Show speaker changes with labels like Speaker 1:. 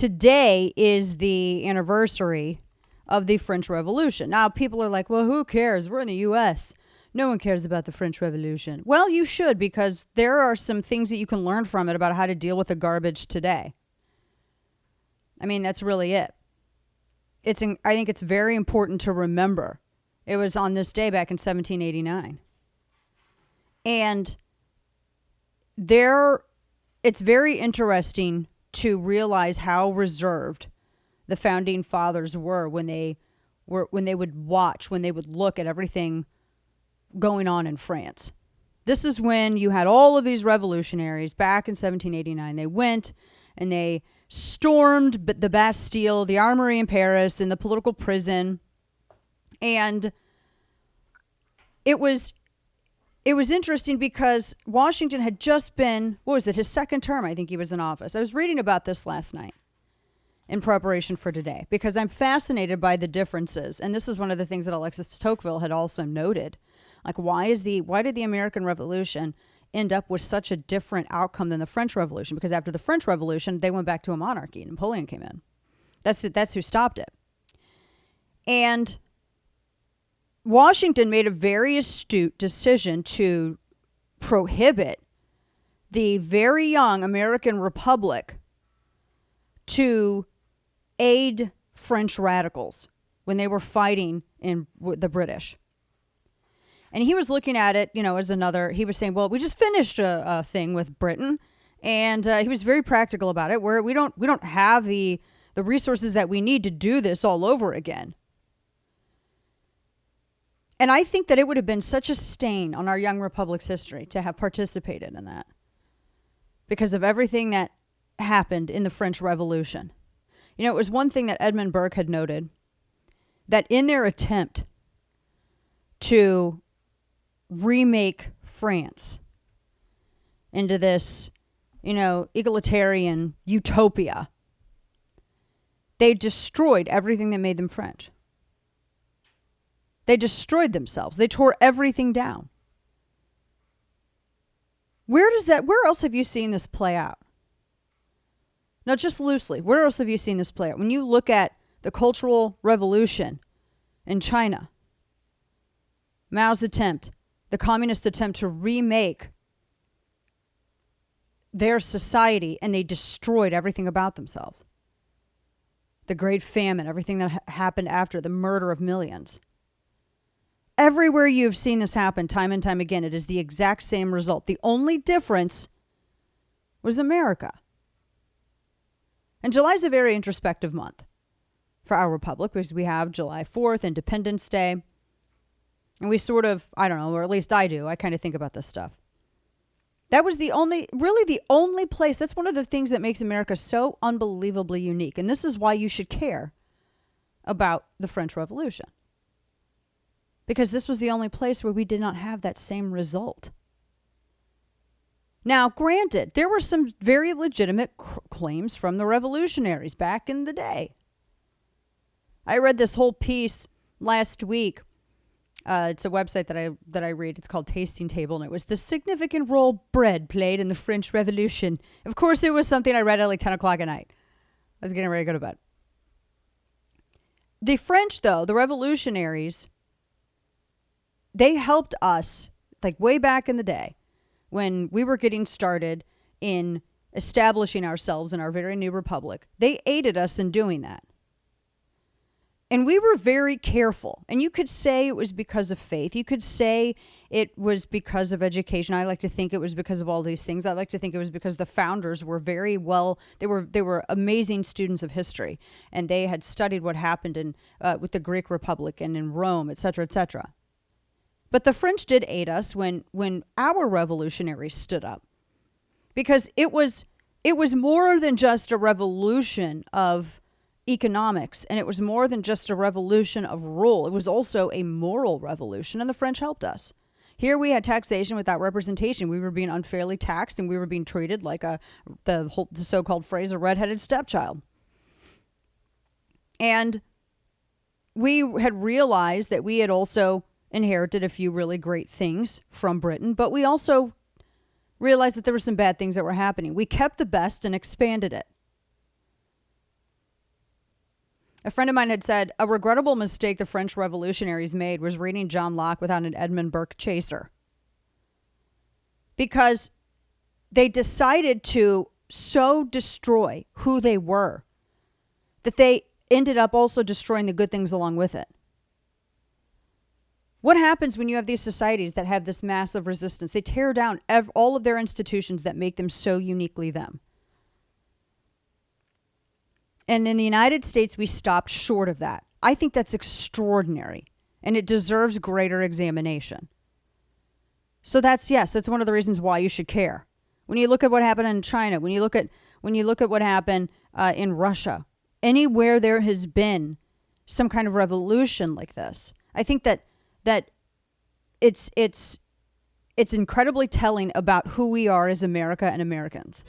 Speaker 1: today is the anniversary of the French Revolution. Now, people are like, well, who cares? We're in the U.S. No one cares about the French Revolution. Well, you should, because there are some things that you can learn from it about how to deal with the garbage today. I mean, that's really it. I think it's very important to remember. It was on this day back in 1789. And it's very interesting to realize how reserved the founding fathers were when they would look at everything going on in France. This is when you had all of these revolutionaries back in 1789. They went and they stormed the Bastille, the armory in Paris, and the political prison. And it was interesting because Washington had just been, his second term, I think he was in office. I was reading about this last night in preparation for today because I'm fascinated by the differences. And this is one of the things that Alexis de Tocqueville had also noted. Like, why did the American Revolution end up with such a different outcome than the French Revolution? Because after the French Revolution, they went back to a monarchy. Napoleon came in. That's who stopped it. And Washington made a very astute decision to prohibit the very young American Republic to aid French radicals when they were fighting in the British. And he was looking at it, as he was saying, well, we just finished a thing with Britain. And he was very practical about it, where we don't have the resources that we need to do this all over again. And I think that it would have been such a stain on our young republic's history to have participated in that because of everything that happened in the French Revolution. It was one thing that Edmund Burke had noted, that in their attempt to remake France into this, egalitarian utopia, they destroyed everything that made them French. They destroyed themselves. They tore everything down. Where else have you seen this play out? Now, just loosely, where else have you seen this play out? When you look at the Cultural Revolution in China, Mao's attempt, the communist attempt to remake their society, and they destroyed everything about themselves. The Great Famine, everything that happened after, the murder of millions. Everywhere you've seen this happen time and time again, it is the exact same result. The only difference was America. And July is a very introspective month for our republic because we have July 4th, Independence Day. And we sort of, I don't know, or at least I do, I kind of think about this stuff. That was the only place, that's one of the things that makes America so unbelievably unique. And this is why you should care about the French Revolution. Because this was the only place where we did not have that same result. Now, granted, there were some very legitimate claims from the revolutionaries back in the day. I read this whole piece last week. It's a website that I read. It's called Tasting Table, and it was the significant role bread played in the French Revolution. Of course, it was something I read at like 10 o'clock at night. I was getting ready to go to bed. The French, though, the revolutionaries, they helped us, like way back in the day, when we were getting started in establishing ourselves in our very new republic. They aided us in doing that. And we were very careful. And you could say it was because of faith. You could say it was because of education. I like to think it was because of all these things. I like to think it was because the founders were very well, they were amazing students of history. And they had studied what happened in with the Greek Republic and in Rome, et cetera, et cetera. But the French did aid us when our revolutionaries stood up. Because it was more than just a revolution of economics, and it was more than just a revolution of rule. It was also a moral revolution, and the French helped us. Here we had taxation without representation. We were being unfairly taxed, and we were being treated like the so-called phrase, a redheaded stepchild. And we had realized that we had also inherited a few really great things from Britain, but we also realized that there were some bad things that were happening. We kept the best and expanded it. A friend of mine had said, a regrettable mistake the French revolutionaries made was reading John Locke without an Edmund Burke chaser. Because they decided to so destroy who they were that they ended up also destroying the good things along with it. What happens when you have these societies that have this massive resistance? They tear down all of their institutions that make them so uniquely them. And in the United States, we stopped short of that. I think that's extraordinary, and it deserves greater examination. So that's one of the reasons why you should care. When you look at what happened in China, when you look at what happened in Russia, anywhere there has been some kind of revolution like this, I think that it's incredibly telling about who we are as America and Americans.